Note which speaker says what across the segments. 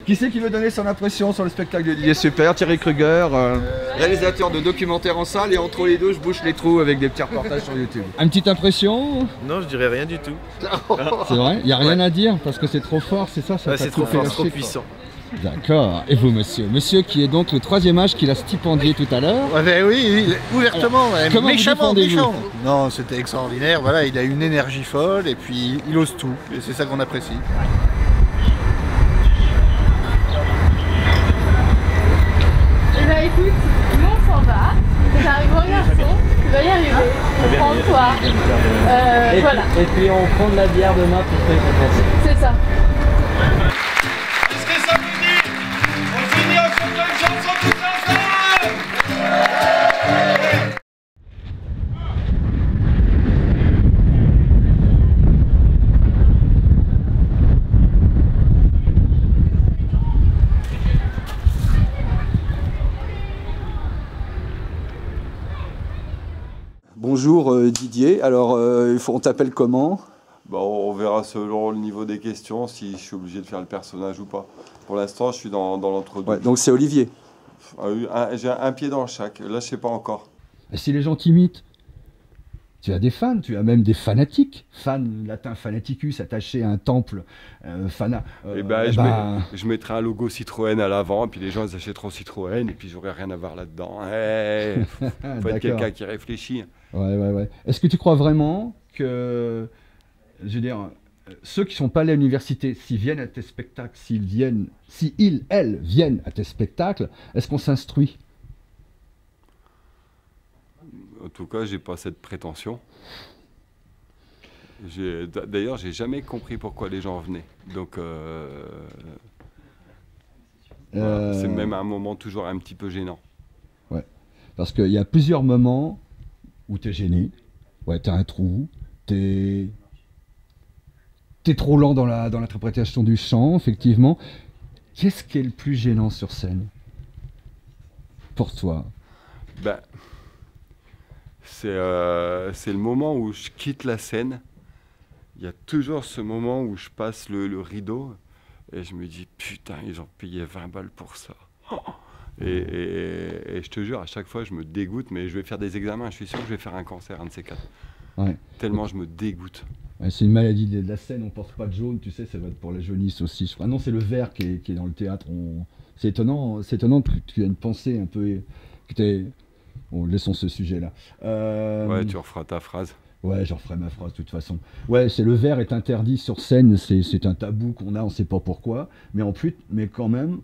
Speaker 1: Qui c'est qui veut donner son impression sur le spectacle de Didier Super? Thierry Kruger, réalisateur de documentaires en salle, et entre les deux, je bouche les trous avec des petits reportages sur YouTube. Une petite impression?
Speaker 2: Non, je dirais rien du tout.
Speaker 1: C'est vrai? Il n'y a rien à dire parce que c'est trop fort, c'est ça?
Speaker 2: Ouais, c'est trop fort, trop puissant.
Speaker 1: D'accord. Et vous, monsieur? Monsieur qui est donc le 3e âge qu'il a stipendié tout à l'heure.
Speaker 3: Ouais, ben oui, ouvertement,
Speaker 1: comment
Speaker 3: méchamment,
Speaker 1: vous
Speaker 3: méchant. Non, c'était extraordinaire. Voilà, il a une énergie folle et puis il ose tout. Et c'est ça qu'on apprécie.
Speaker 4: Eh ben écoute, nous on s'en va. J'arrive au garçon, tu vas y arriver. Prends-toi. Voilà.
Speaker 5: Et puis on prend de la bière demain pour te récompenser.
Speaker 4: C'est ça.
Speaker 6: Qu'est-ce que ça vous dit? On finit en chantant une chanson tous ensemble!
Speaker 1: Bonjour Didier, alors on t'appelle comment?
Speaker 7: Bon, on verra selon le niveau des questions si je suis obligé de faire le personnage ou pas. Pour l'instant, je suis dans l'entre-deux.
Speaker 1: Ouais, donc c'est Olivier.
Speaker 7: J'ai un pied dans chaque, là je sais pas encore.
Speaker 1: Et si les gens t'imitent, tu as des fans, tu as même des fanatiques. Fan, latin fanaticus, attaché à un temple,
Speaker 7: je mettrai un logo Citroën à l'avant, et puis les gens ils achèteront Citroën, et puis j'aurai rien à voir là-dedans. Faut être quelqu'un qui réfléchit.
Speaker 1: Ouais. Est-ce que tu crois vraiment que, je veux dire, ceux qui sont pas allés à l'université, s'ils viennent à tes spectacles, elles viennent à tes spectacles, est-ce qu'on s'instruit?
Speaker 7: En tout cas, j'ai pas cette prétention. D'ailleurs, j'ai jamais compris pourquoi les gens venaient. Donc, c'est même un moment toujours un petit peu gênant.
Speaker 1: Ouais, parce qu'il y a plusieurs moments où tu es gêné. Ouais, tu as un trou, t'es trop lent dans l'interprétation du chant, effectivement. Qu'est-ce qui est le plus gênant sur scène pour toi?
Speaker 7: Ben, c'est le moment où je quitte la scène. Il y a toujours ce moment où je passe le rideau et je me dis putain, ils ont payé 20 balles pour ça. Et je te jure, à chaque fois, je me dégoûte, mais je vais faire des examens. Je suis sûr que je vais faire un cancer, un de ces quatre. Ouais. Tellement je me dégoûte.
Speaker 1: Ouais, c'est une maladie de la scène, on porte pas de jaune, tu sais, ça va être pour la jaunisse aussi. Je crois. Non, c'est le vert qui est dans le théâtre. C'est étonnant que tu aies une pensée un peu. Bon, laissons ce sujet-là.
Speaker 7: Ouais, tu referas ta phrase.
Speaker 1: Ouais, j'en ferai ma phrase de toute façon. Ouais, c'est le verre est interdit sur scène, c'est un tabou qu'on a, on sait pas pourquoi. Mais quand même,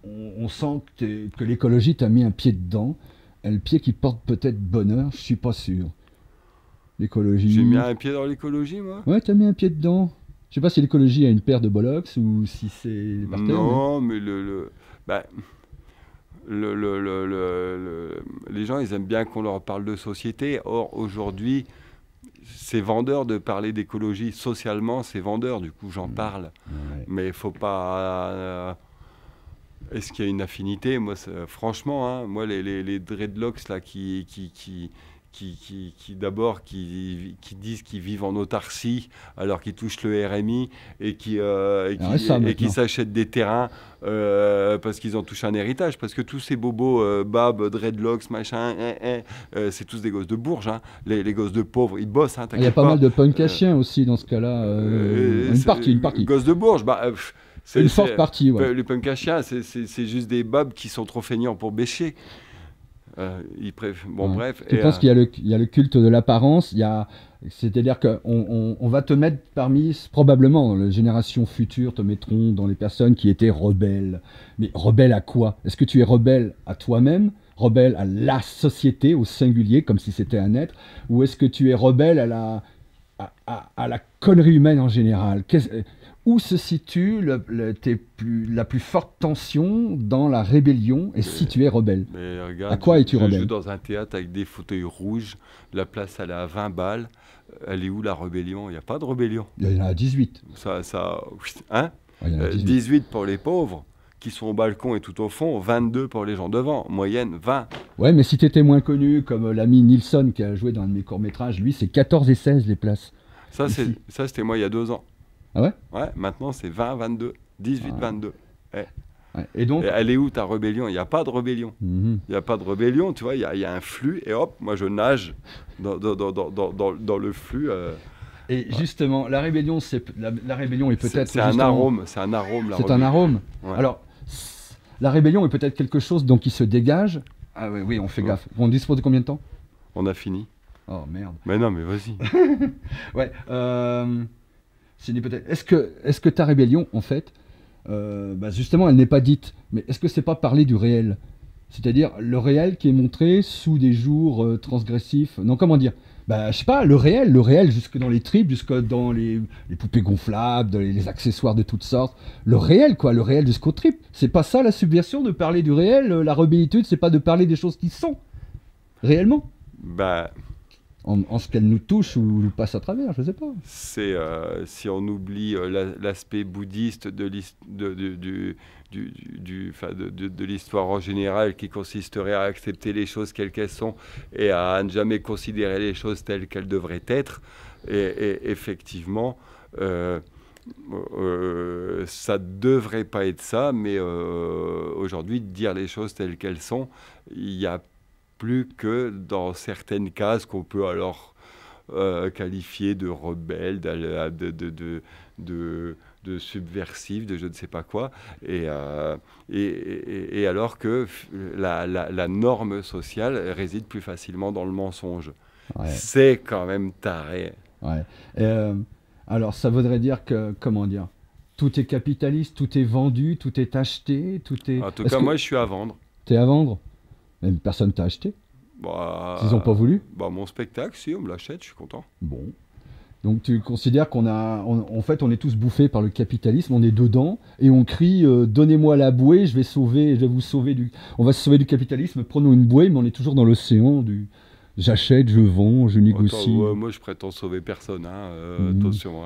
Speaker 1: on sent que l'écologie t'a mis un pied dedans. Le pied qui porte peut-être bonheur, je suis pas sûr. L'écologie.
Speaker 7: J'ai mis un pied dans l'écologie, moi.
Speaker 1: Ouais, t'as mis un pied dedans. Je sais pas si l'écologie a une paire de bollocks ou si c'est par terre.
Speaker 7: Non, mais les gens, ils aiment bien qu'on leur parle de société. Or, aujourd'hui, c'est vendeur de parler d'écologie. Socialement, c'est vendeur. Du coup, j'en parle. Ouais. Mais il faut pas... Est-ce qu'il y a une affinité? Moi, franchement, hein, moi, les dreadlocks là, qui disent qu'ils vivent en autarcie alors qu'ils touchent le RMI et qui s'achètent des terrains parce qu'ils ont touché un héritage, parce que tous ces bobos Bab, dreadlocks, machin, c'est tous des gosses de Bourges, hein. Les gosses de pauvres, ils bossent, hein,
Speaker 1: il y a pas mal de punk à chiens aussi dans ce cas-là, une partie.
Speaker 7: Gosses de Bourges, c'est
Speaker 1: une forte partie, ouais.
Speaker 7: Les punk à chiens, c'est juste des babs qui sont trop feignants pour bêcher. Bref.
Speaker 1: Tu penses qu'il y a le culte de l'apparence, c'est-à-dire qu'on va te mettre parmi, probablement, les générations futures te mettront dans les personnes qui étaient rebelles. Mais rebelles à quoi? Est-ce que tu es rebelle à toi-même, rebelle à la société, au singulier, comme si c'était un être, ou est-ce que tu es rebelle à la connerie humaine en général? Où se situe la plus forte tension dans la rébellion et si tu es rebelle?
Speaker 7: Mais regarde,
Speaker 1: à quoi es-tu rebelle?
Speaker 7: Je joue dans un théâtre avec des fauteuils rouges, la place elle est à 20 balles. Elle est où la rébellion? Il n'y a pas de rébellion.
Speaker 1: Il y en a 18.
Speaker 7: Hein? Ouais, il y en a 18 pour les pauvres qui sont au balcon et tout au fond, 22 pour les gens devant, moyenne 20.
Speaker 1: Ouais, mais si tu étais moins connu, comme l'ami Nilsson qui a joué dans un de mes courts-métrages, lui c'est 14 et 16 les places.
Speaker 7: Ça c'était moi il y a 2 ans.
Speaker 1: Ah ouais?
Speaker 7: Ouais, maintenant c'est 20, 22, 18, 22. Ouais.
Speaker 1: Ouais. Et donc,
Speaker 7: elle est où ta rébellion? Il n'y a pas de rébellion. Il n'y a pas de rébellion, tu vois. Il y a un flux et hop, moi je nage dans le flux.
Speaker 1: Et justement, la rébellion, la rébellion est peut-être...
Speaker 7: C'est un arôme, c'est un arôme.
Speaker 1: C'est un arôme.
Speaker 7: Ouais.
Speaker 1: Alors, la rébellion est peut-être quelque chose donc, qui se dégage. Ah oui, on fait gaffe. On dispose de combien de temps?
Speaker 7: On a fini.
Speaker 1: Oh merde.
Speaker 7: Mais non, mais vas-y.
Speaker 1: Ouais. Est-ce que ta rébellion, en fait, justement, elle n'est pas dite, mais est-ce que c'est pas parler du réel? C'est-à-dire le réel qui est montré sous des jours transgressifs. Non, comment dire? Je sais pas, le réel jusque dans les tripes, jusque dans les poupées gonflables, les accessoires de toutes sortes. Le réel, quoi, le réel jusqu'aux tripes. C'est pas ça la subversion, de parler du réel? La rebellitude, c'est pas de parler des choses qui sont réellement en ce qu'elles nous touchent ou nous passent à travers, je sais pas.
Speaker 7: C'est si on oublie l'aspect bouddhiste de l'histoire en général, qui consisterait à accepter les choses quelles qu'elles sont et à ne jamais considérer les choses telles qu'elles devraient être. Et effectivement, ça devrait pas être ça, mais aujourd'hui, dire les choses telles qu'elles sont, il y a plus que dans certaines cases qu'on peut alors qualifier de rebelles, de subversifs, de je ne sais pas quoi, et alors que la norme sociale réside plus facilement dans le mensonge. Ouais. C'est quand même taré.
Speaker 1: Ouais. Alors ça voudrait dire que, comment dire, tout est capitaliste, tout est vendu, tout est acheté, tout est...
Speaker 7: En tout cas, moi je suis à vendre.
Speaker 1: T'es à vendre? Même personne t'a acheté? Ils n'ont pas voulu?
Speaker 7: Mon spectacle, si, on me l'achète, je suis content. Bon.
Speaker 1: Donc tu considères en fait, on est tous bouffés par le capitalisme, on est dedans, et on crie donnez-moi la bouée, je vais vous sauver on va se sauver du capitalisme, prenons une bouée, mais on est toujours dans l'océan du... J'achète, je vends, je négocie.
Speaker 7: Attends, moi je prétends sauver personne, attention.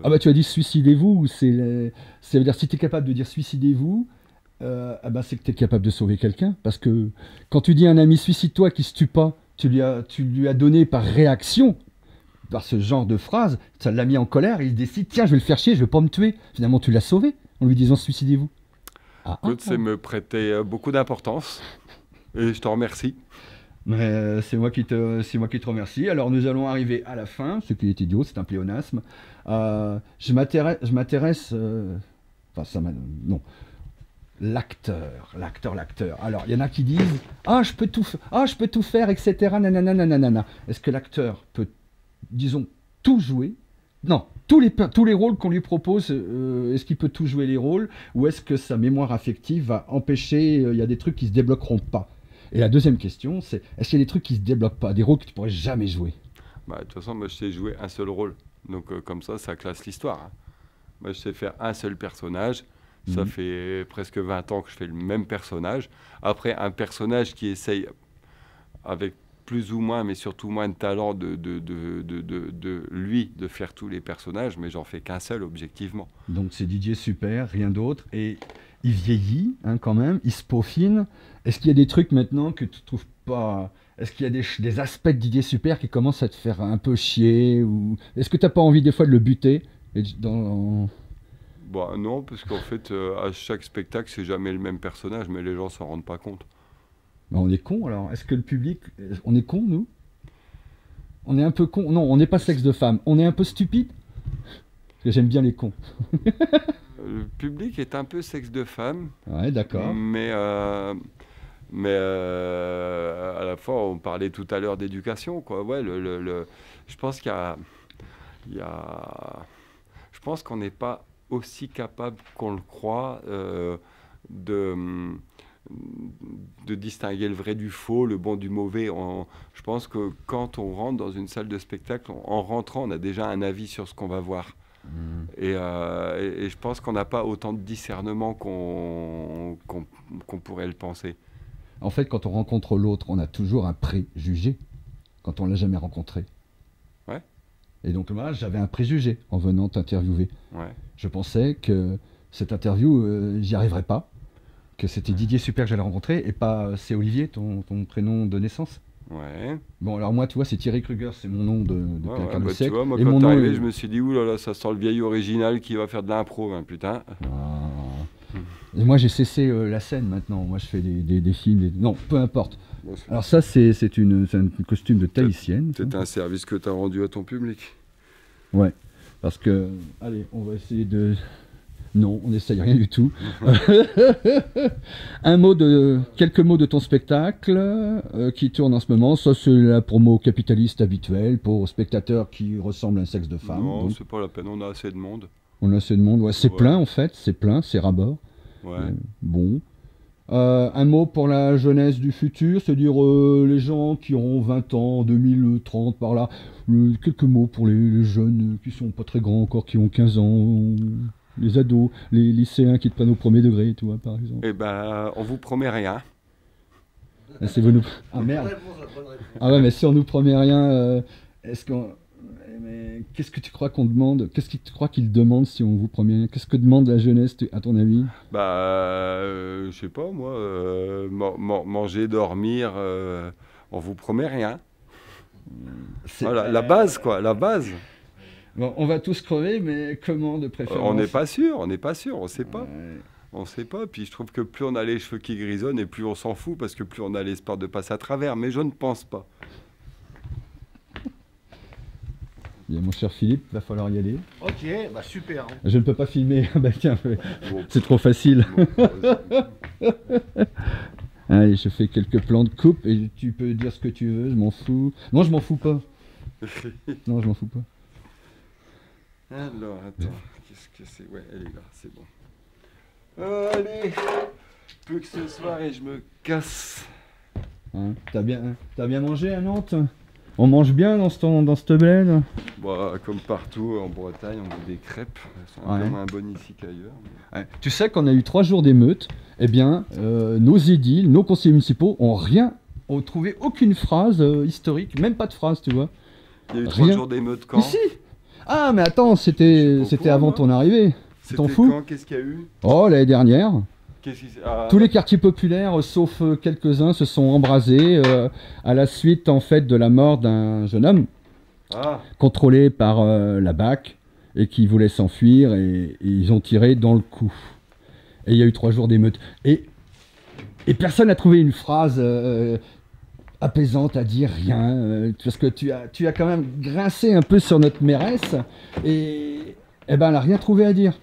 Speaker 1: Ah tu as dit suicidez-vous, ça veut dire si tu es capable de dire suicidez-vous, c'est que tu es capable de sauver quelqu'un. Parce que quand tu dis à un ami suicide-toi qui se tue pas, tu lui as donné par réaction, par ce genre de phrase, ça l'a mis en colère, il décide tiens je vais le faire chier, je vais pas me tuer. Finalement tu l'as sauvé en lui disant suicidez-vous.
Speaker 7: C'est me prêter beaucoup d'importance et je te remercie.
Speaker 1: Mais c'est moi qui te remercie. Alors nous allons arriver à la fin, ce qui est idiot, c'est un pléonasme. Je m'intéresse. Non. L'acteur. Alors il y en a qui disent je peux tout faire, etc. Nanana. Est-ce que l'acteur peut, disons, tout jouer? Non. Tous les rôles qu'on lui propose, est-ce qu'il peut tout jouer les rôles, ou est-ce que sa mémoire affective va empêcher? Il y a des trucs qui se débloqueront pas. Et la deuxième question, c'est est-ce qu'il y a des trucs qui se débloquent pas, des rôles que tu pourrais jamais jouer?
Speaker 7: De toute façon, moi je sais jouer un seul rôle, donc comme ça classe l'histoire. Moi je sais faire un seul personnage. Ça fait presque 20 ans que je fais le même personnage. Après, un personnage qui essaye, avec plus ou moins, mais surtout moins de talent, de faire tous les personnages, mais j'en fais qu'un seul, objectivement.
Speaker 1: Donc c'est Didier Super, rien d'autre. Et il vieillit, quand même, il se peaufine. Est-ce qu'il y a des trucs maintenant que tu trouves pas... Est-ce qu'il y a des aspects de Didier Super qui commencent à te faire un peu chier, ou... Est-ce que tu n'as pas envie des fois de le buter
Speaker 7: non, parce qu'en fait, à chaque spectacle, c'est jamais le même personnage, mais les gens s'en rendent pas compte.
Speaker 1: On est con alors. Est-ce que le public... On est con, nous? On est un peu con. Non, on n'est pas sexe de femme. On est un peu stupide. Parce que j'aime bien les cons.
Speaker 7: Le public est un peu sexe de femme.
Speaker 1: Ouais, d'accord.
Speaker 7: Mais à la fois, on parlait tout à l'heure d'éducation, quoi. Ouais, je pense qu'il y a... Je pense qu'on n'est pas aussi capable qu'on le croit de distinguer le vrai du faux, le bon du mauvais. Je pense que quand on rentre dans une salle de spectacle, en rentrant, on a déjà un avis sur ce qu'on va voir. Et je pense qu'on n'a pas autant de discernement qu'on pourrait le penser.
Speaker 1: En fait, quand on rencontre l'autre, on a toujours un préjugé quand on ne l'a jamais rencontré.
Speaker 7: Ouais.
Speaker 1: Et donc moi, j'avais un préjugé en venant t'interviewer.
Speaker 7: Ouais.
Speaker 1: Je pensais que cette interview, j'y arriverais pas, que c'était Didier Super que j'allais rencontrer, et pas c'est Olivier, ton prénom de naissance.
Speaker 7: Ouais.
Speaker 1: Bon, alors moi, tu vois, c'est Thierry Kruger, c'est mon nom de quelqu'un de sec.
Speaker 7: Tu vois, moi, quand t'es arrivé, je me suis dit, oulala, ça sent le vieil original qui va faire de l'impro, putain.
Speaker 1: Et moi j'ai cessé la scène maintenant, moi je fais des films, non, peu importe. Bon, alors ça c'est un costume de Tahitienne.
Speaker 7: C'est un service que tu as rendu à ton public.
Speaker 1: Ouais, parce que, allez, on va essayer de... Non, on n'essaye rien du tout. Quelques mots de ton spectacle qui tourne en ce moment. Ça, c'est la promo capitaliste habituelle pour spectateurs qui ressemblent à un sexe de femme.
Speaker 7: Non, c'est pas la peine, on a assez de monde.
Speaker 1: On a assez de monde, ouais. C'est plein en fait, c'est plein, c'est ras-bord.
Speaker 7: Ouais.
Speaker 1: Bon. Un mot pour la jeunesse du futur, c'est-à-dire les gens qui auront 20 ans, 2030 par là. Quelques mots pour les jeunes qui sont pas très grands encore, qui ont 15 ans. Les ados, les lycéens qui te prennent au premier degré, tu vois, par exemple.
Speaker 7: Eh ben, on vous promet rien.
Speaker 1: Ah merde. Ah ouais, mais si on nous promet rien, qu'est-ce que tu crois qu'on demande? Qu'est-ce que tu crois qu'ils demandent si on vous promet rien? Qu'est-ce que demande la jeunesse, à ton avis?
Speaker 7: Je sais pas, moi. Manger, dormir, on vous promet rien. Voilà, la base, quoi, la base.
Speaker 1: Bon, on va tous crever, mais comment de préférence?
Speaker 7: On n'est pas sûr, on sait pas. Ouais. On sait pas, puis je trouve que plus on a les cheveux qui grisonnent et plus on s'en fout, parce que plus on a l'espoir de passer à travers, mais je ne pense pas.
Speaker 1: Bien, mon cher Philippe, va falloir y aller.
Speaker 3: Ok, bah super. Hein.
Speaker 1: Je ne peux pas filmer, bah tiens, c'est trop facile. Allez, je fais quelques plans de coupe et tu peux dire ce que tu veux, je m'en fous. Non, je m'en fous pas. Non, je m'en fous pas.
Speaker 7: Alors, attends, qu'est-ce que c'est? Ouais, elle est là, c'est bon. Allez, plus que ce soir et je me casse.
Speaker 1: Hein, t'as bien mangé à Nantes? On mange bien dans cette bled?
Speaker 7: Bah, comme partout en Bretagne, on fait des crêpes. Elles sont un peu moins bonnes ici qu'ailleurs. Mais...
Speaker 1: Ouais. Tu sais qu'on a eu 3 jours d'émeute. Eh bien, nos édiles, nos conseillers municipaux ont trouvé aucune phrase historique, même pas de phrase, tu vois.
Speaker 7: Il y a eu 3 jours d'émeute quand?
Speaker 1: Ici. Ah, mais attends, c'était avant ton arrivée. Tu t'en fous?
Speaker 7: Qu'est-ce qu'il y a eu?
Speaker 1: Oh, l'année dernière. Tous les quartiers populaires, sauf quelques-uns, se sont embrasés à la suite en fait de la mort d'un jeune homme contrôlé par la BAC et qui voulait s'enfuir et ils ont tiré dans le cou. Et il y a eu 3 jours d'émeute. Et personne n'a trouvé une phrase apaisante à dire, rien, parce que tu as quand même grincé un peu sur notre mairesse et ben elle n'a rien trouvé à dire.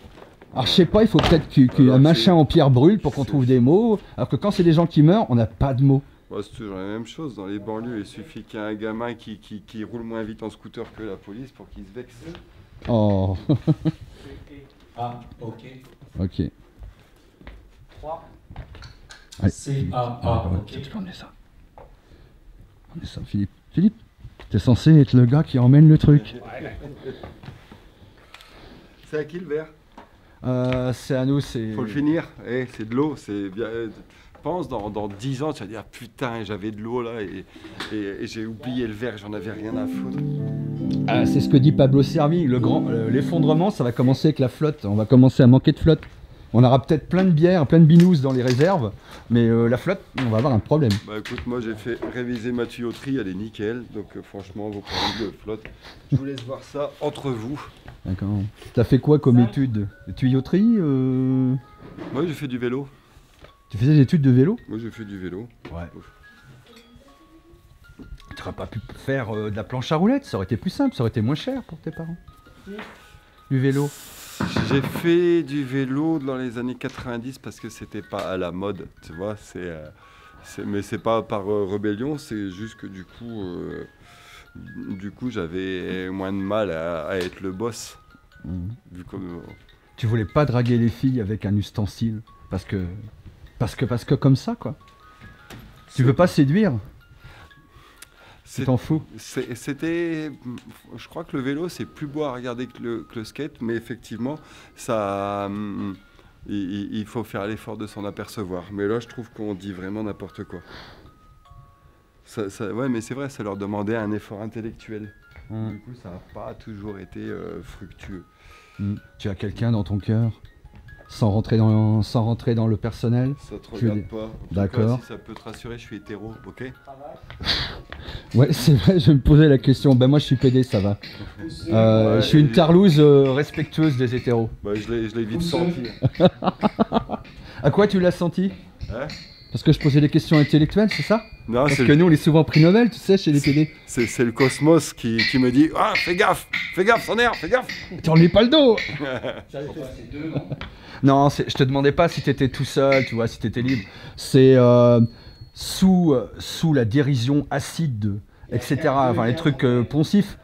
Speaker 1: Alors je sais pas, il faut peut-être qu'un machin en pierre brûle pour qu'on trouve des mots, alors que quand c'est des gens qui meurent, on n'a pas de mots.
Speaker 7: Bah, c'est toujours la même chose, dans les banlieues, il suffit qu'il y ait un gamin qui roule moins vite en scooter que la police pour qu'il se vexe.
Speaker 1: Oh.
Speaker 5: Ah, ok.
Speaker 1: Ok.
Speaker 5: 3.
Speaker 1: Ouais.
Speaker 5: C-A-A, ok.
Speaker 1: Tu peux emmener ça. Emmener ça, Philippe. Philippe, t'es censé être le gars qui emmène le truc.
Speaker 7: C'est à qui le verre?
Speaker 1: C'est à nous, c'est...
Speaker 7: Faut le finir, c'est de l'eau, c'est bien... pense dans 10 ans, tu vas dire putain, j'avais de l'eau là et j'ai oublié le verre, j'en avais rien à foutre.
Speaker 1: Ah, c'est ce que dit Pablo Servi, l'effondrement, ça va commencer avec la flotte, on va commencer à manquer de flotte. On aura peut-être plein de bières, plein de binous dans les réserves, mais la flotte, on va avoir un problème.
Speaker 7: Bah écoute, moi j'ai fait réviser ma tuyauterie, elle est nickel, donc franchement, vos problèmes de flotte, je vous laisse voir ça entre vous.
Speaker 1: D'accord. T'as fait quoi comme étude? Tuyauterie
Speaker 7: Moi j'ai fait du vélo.
Speaker 1: Tu faisais des études de vélo?
Speaker 7: Moi j'ai fait du vélo.
Speaker 1: Ouais. Tu n'aurais pas pu faire de la planche à roulettes, ça aurait été plus simple, ça aurait été moins cher pour tes parents. Du vélo.
Speaker 7: J'ai fait du vélo dans les années 90 parce que c'était pas à la mode, tu vois. Mais c'est pas par rébellion, c'est juste que du coup j'avais moins de mal à être le boss. Vu comme,
Speaker 1: Tu voulais pas draguer les filles avec un ustensile parce que comme ça quoi. Tu veux pas séduire? Tu t'en fous?
Speaker 7: Je crois que le vélo c'est plus beau à regarder que le skate, mais effectivement ça, il faut faire l'effort de s'en apercevoir. Mais là je trouve qu'on dit vraiment n'importe quoi. Ouais, mais c'est vrai, ça leur demandait un effort intellectuel. Du coup ça n'a pas toujours été fructueux.
Speaker 1: Tu as quelqu'un dans ton cœur? Sans rentrer dans le personnel.
Speaker 7: Ça te regarde pas.
Speaker 1: D'accord.
Speaker 7: Si ça peut te rassurer, je suis hétéro, ok?
Speaker 1: Ouais, c'est vrai, je me posais la question. Ben moi je suis PD, ça va. Je suis une tarlouse respectueuse des hétéros.
Speaker 7: Bah, je l'ai vite senti.
Speaker 1: À quoi tu l'as senti?
Speaker 7: Hein?
Speaker 1: Parce que je posais des questions intellectuelles, c'est ça?
Speaker 7: Non,
Speaker 1: parce que nous, on est souvent prix Nobel, tu sais, chez les télé.
Speaker 7: C'est le cosmos qui me dit ah, fais gaffe, Saner, fais gaffe.
Speaker 1: Tourne-lui pas le dos. Non, je te demandais pas si t'étais tout seul, tu vois, si t'étais libre. C'est sous la dérision acide, etc., enfin les trucs poncifs.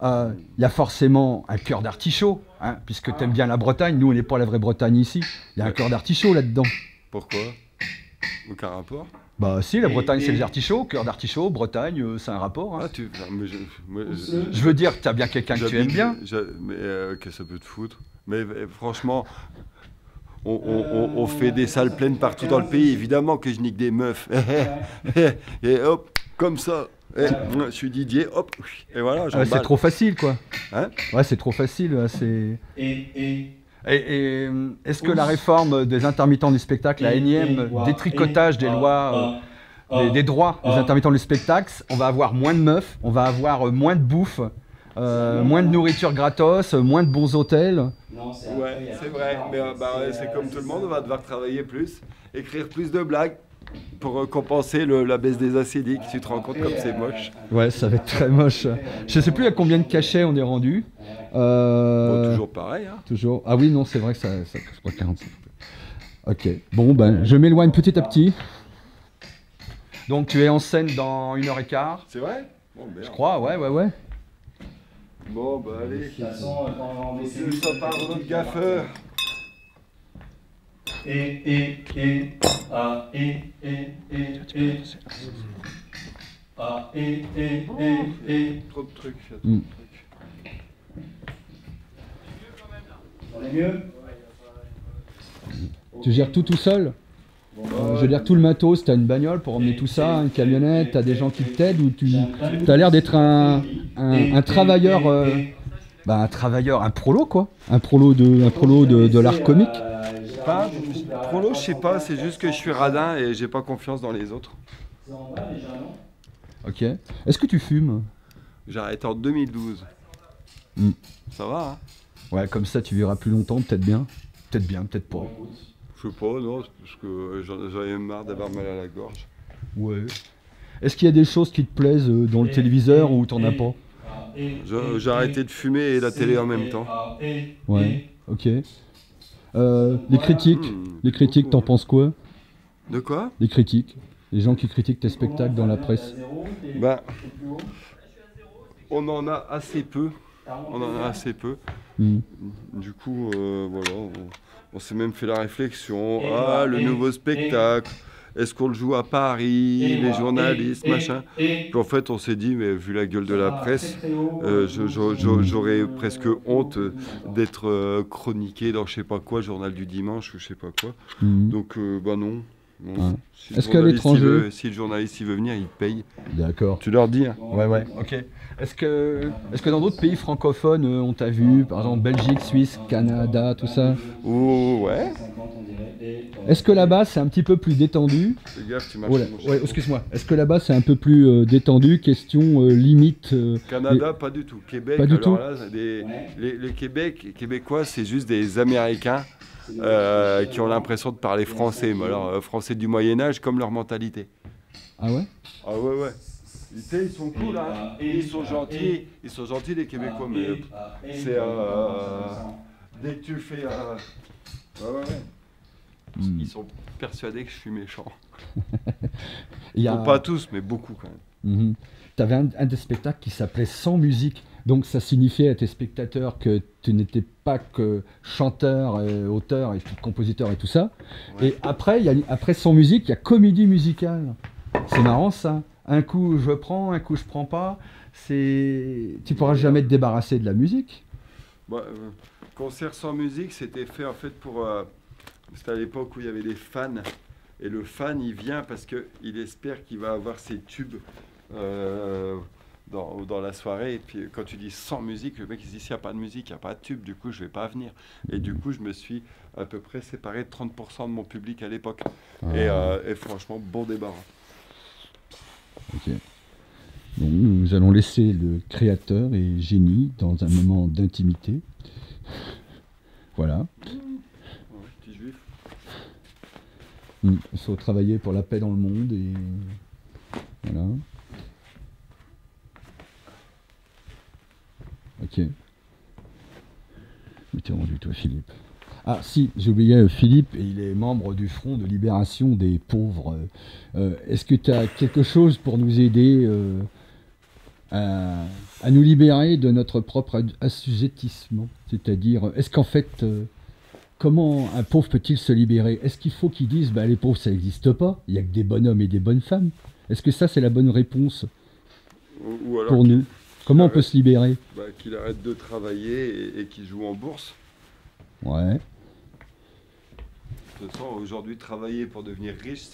Speaker 1: Il y a forcément un cœur d'artichaut, hein, puisque t'aimes bien la Bretagne. Nous, on n'est pas la vraie Bretagne ici. Il y a un cœur d'artichaut là-dedans.
Speaker 7: Pourquoi? Aucun rapport?
Speaker 1: Bah si, la Bretagne c'est les artichauts, cœur d'artichaut, Bretagne, c'est un rapport. Hein.
Speaker 7: Ah,
Speaker 1: je veux dire, t'as bien quelqu'un que tu aimes bien.
Speaker 7: Mais qu'est-ce que ça peut te foutre? Mais franchement, on fait des salles pleines partout dans le pays, évidemment que je nique des meufs. Et hop, comme ça. Je suis Didier, hop, et voilà.
Speaker 1: C'est trop facile, quoi.
Speaker 7: Hein?
Speaker 1: Ouais, c'est trop facile. C'est... Et est-ce que la réforme des intermittents du spectacle, la énième détricotage des lois, des droits des intermittents du spectacle, on va avoir moins de meufs, on va avoir moins de bouffe, moins de nourriture gratos, moins de bons hôtels?
Speaker 7: Ouais, c'est vrai, mais c'est comme tout le monde, on va devoir travailler plus, écrire plus de blagues pour compenser la baisse des acidiques. Tu te rends compte comme c'est moche?
Speaker 1: Ouais, ça va être très moche. Je sais plus à combien de cachets on est rendu.
Speaker 7: Bon, toujours pareil. Hein.
Speaker 1: Toujours. Ah oui, non, c'est vrai que ça coûte pas 45. Ok. Bon, ben, je m'éloigne petit à petit. Donc, tu es en scène dans 1h15.
Speaker 7: C'est vrai? Bon,
Speaker 1: je crois, ouais.
Speaker 7: Bon, bah allez. De toute façon, ça part de notre gaffeur. Trop de trucs.
Speaker 5: On est mieux?
Speaker 1: Tu gères tout seul? Je veux dire, tout le matos, t'as une bagnole pour emmener tout ça, une camionnette, t'as des gens qui t'aident, ou t'as l'air d'être un travailleur, un travailleur, un prolo quoi, un prolo de l'art comique.
Speaker 7: Prolo, je sais pas, c'est juste que je suis radin et j'ai pas confiance dans les autres.
Speaker 1: Ok. Est-ce que tu fumes?
Speaker 7: J'ai arrêté en 2012. Ça va, hein?
Speaker 1: Ouais, comme ça tu vivras plus longtemps, peut-être bien, peut-être pas.
Speaker 7: Je sais pas, non, parce que j'en ai marre d'avoir mal à la gorge.
Speaker 1: Ouais. Est-ce qu'il y a des choses qui te plaisent dans le téléviseur ou t'en as pas?
Speaker 7: J'ai arrêté de fumer et la télé en même temps.
Speaker 1: Ouais, ok. Les critiques, t'en penses quoi?
Speaker 7: De quoi?
Speaker 1: Les critiques. Les gens qui critiquent tes spectacles dans la presse.
Speaker 7: On en a assez peu. Du coup, voilà, on s'est même fait la réflexion. Ah, le nouveau spectacle. Est-ce qu'on le joue à Paris, les journalistes, machin. Puis en fait, on s'est dit, mais vu la gueule de la presse, j'aurais presque honte d'être chroniqué dans je sais pas quoi, journal du dimanche ou je sais pas quoi. Donc, non.
Speaker 1: Est-ce qu'à l'étranger,
Speaker 7: si le journaliste il veut venir, il paye.
Speaker 1: D'accord.
Speaker 7: Tu leur dis. Hein.
Speaker 1: Ouais. Ok. Est-ce que dans d'autres pays francophones, on t'a vu, par exemple Belgique, Suisse, Canada, tout ça?
Speaker 7: Oh, ouais.
Speaker 1: Est-ce que là-bas c'est un petit peu plus détendu?
Speaker 7: Fais gaffe, tu marches.
Speaker 1: Ouais, excuse-moi. Est-ce que là-bas c'est un peu plus détendu? Question limite.
Speaker 7: Canada, pas du tout. Québec,
Speaker 1: pas du
Speaker 7: alors
Speaker 1: tout.
Speaker 7: Là, les Québécois, c'est juste des Américains qui ont l'impression de parler français. Mais alors, français du Moyen-Âge, comme leur mentalité.
Speaker 1: Ah ouais?
Speaker 7: Ah ouais. Ils sont cool, hein. Ils sont gentils les Québécois, mais c'est dès que tu fais. Ouais. Ils sont persuadés que je suis méchant. Pas tous, mais beaucoup quand même.
Speaker 1: Tu avais un des spectacles qui s'appelait Sans musique. Donc ça signifiait à tes spectateurs que tu n'étais pas que chanteur, auteur et compositeur et tout ça. Ouais. Et après Sans musique, il y a comédie musicale. C'est marrant ça. Un coup je prends, un coup je prends pas. Tu pourras jamais te débarrasser de la musique.
Speaker 7: Concert sans musique, c'était fait en fait pour... C'était à l'époque où il y avait des fans. Et le fan, il vient parce qu'il espère qu'il va avoir ses tubes dans la soirée. Et puis quand tu dis sans musique, le mec il se dit s'il n'y a pas de musique, il n'y a pas de tube, du coup je ne vais pas venir. Et du coup je me suis à peu près séparé de 30% de mon public à l'époque. Et franchement, bon débarras.
Speaker 1: Ok. Donc, nous allons laisser le créateur et génie dans un moment d'intimité. Voilà.
Speaker 7: Petit juif.
Speaker 1: Il faut travailler pour la paix dans le monde et voilà. Ok. Où t'es rendu toi, Philippe? Ah si, j'ai oublié Philippe, et il est membre du Front de libération des pauvres. Est-ce que tu as quelque chose pour nous aider à nous libérer de notre propre assujettissement? C'est-à-dire, est-ce qu'en fait, comment un pauvre peut-il se libérer? Est-ce qu'il faut qu'ils disent, bah, les pauvres ça n'existe pas, il n'y a que des bonhommes et des bonnes femmes? Est-ce que ça c'est la bonne réponse
Speaker 7: ou alors
Speaker 1: pour nous? Comment on peut se libérer?
Speaker 7: Qu'il arrête de travailler et qu'il joue en bourse.
Speaker 1: Ouais.
Speaker 7: De toute façon, aujourd'hui, travailler pour devenir riche,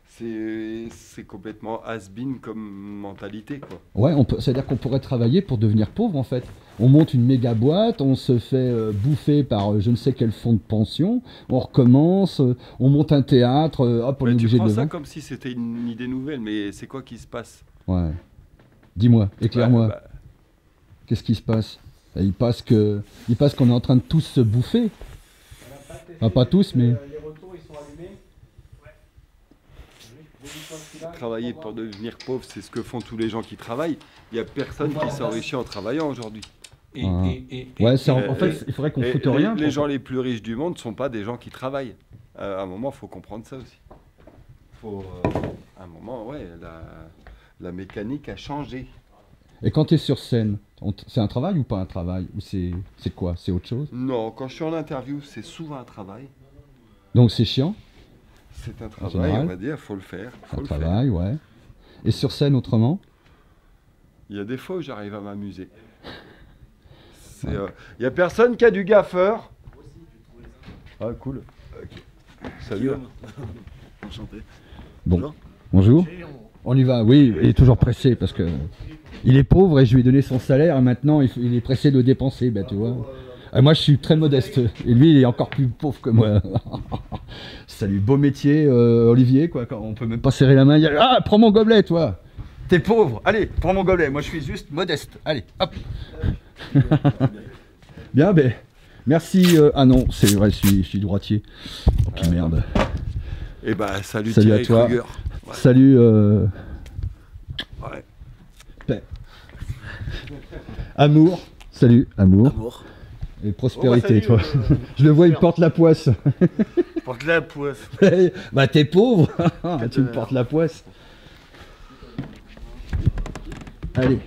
Speaker 7: c'est complètement has-been comme mentalité, quoi.
Speaker 1: Ouais, c'est-à-dire qu'on pourrait travailler pour devenir pauvre, en fait. On monte une méga boîte, on se fait bouffer par je ne sais quel fonds de pension, on recommence, on monte un théâtre, hop, on est obligé de...
Speaker 7: Tu prends ça comme si c'était une idée nouvelle, mais c'est quoi qui se passe?
Speaker 1: Ouais. Dis-moi, éclaire-moi. Qu'est-ce qui se passe? Il passe qu'on est en train de tous se bouffer. Enfin, pas tous, mais...
Speaker 5: Les retours, ils sont allumés. Ouais.
Speaker 7: Travailler pour devenir pauvre, c'est ce que font tous les gens qui travaillent. Il n'y a personne qui s'enrichit en travaillant aujourd'hui.
Speaker 1: Ouais, en fait, il faudrait qu'on foute rien.
Speaker 7: Les gens les plus riches du monde ne sont pas des gens qui travaillent. À un moment, il faut comprendre ça aussi. À un moment, ouais, la mécanique a changé.
Speaker 1: Et quand tu es sur scène, c'est un travail ou pas un travail? Ou c'est quoi? C'est autre chose?
Speaker 7: Non, quand je suis en interview, c'est souvent un travail.
Speaker 1: Donc c'est chiant?
Speaker 7: C'est un travail, on va dire, faut le faire.
Speaker 1: Un travail, ouais. Et sur scène autrement?
Speaker 7: Il y a des fois où j'arrive à m'amuser. Il n'y a personne qui a du gaffeur. Ah, cool. Okay. Salut.
Speaker 3: Enchanté.
Speaker 1: Bon, bonjour. On y va, oui, il est toujours pressé parce que il est pauvre et je lui ai donné son salaire et maintenant il est pressé de le dépenser, bah, tu vois. Moi je suis très modeste et lui il est encore plus pauvre que moi. Salut, beau métier Olivier, quoi. On peut même pas serrer la main. Ah, prends mon gobelet, toi. T'es pauvre, allez, prends mon gobelet. Moi je suis juste modeste. Allez, hop. Bien, ben, merci. Ah non, c'est vrai, je suis droitier. Oh, puis merde.
Speaker 7: Eh ben, salut
Speaker 1: à toi.
Speaker 7: Ouais.
Speaker 1: Salut.
Speaker 7: Ouais.
Speaker 1: Paix. Amour. Salut, amour.
Speaker 3: Amour.
Speaker 1: Et prospérité,
Speaker 3: salut,
Speaker 1: toi. Je le vois, il porte la poisse.
Speaker 3: Porte la poisse.
Speaker 1: Bah, t'es pauvre. Tu me portes la poisse. Allez.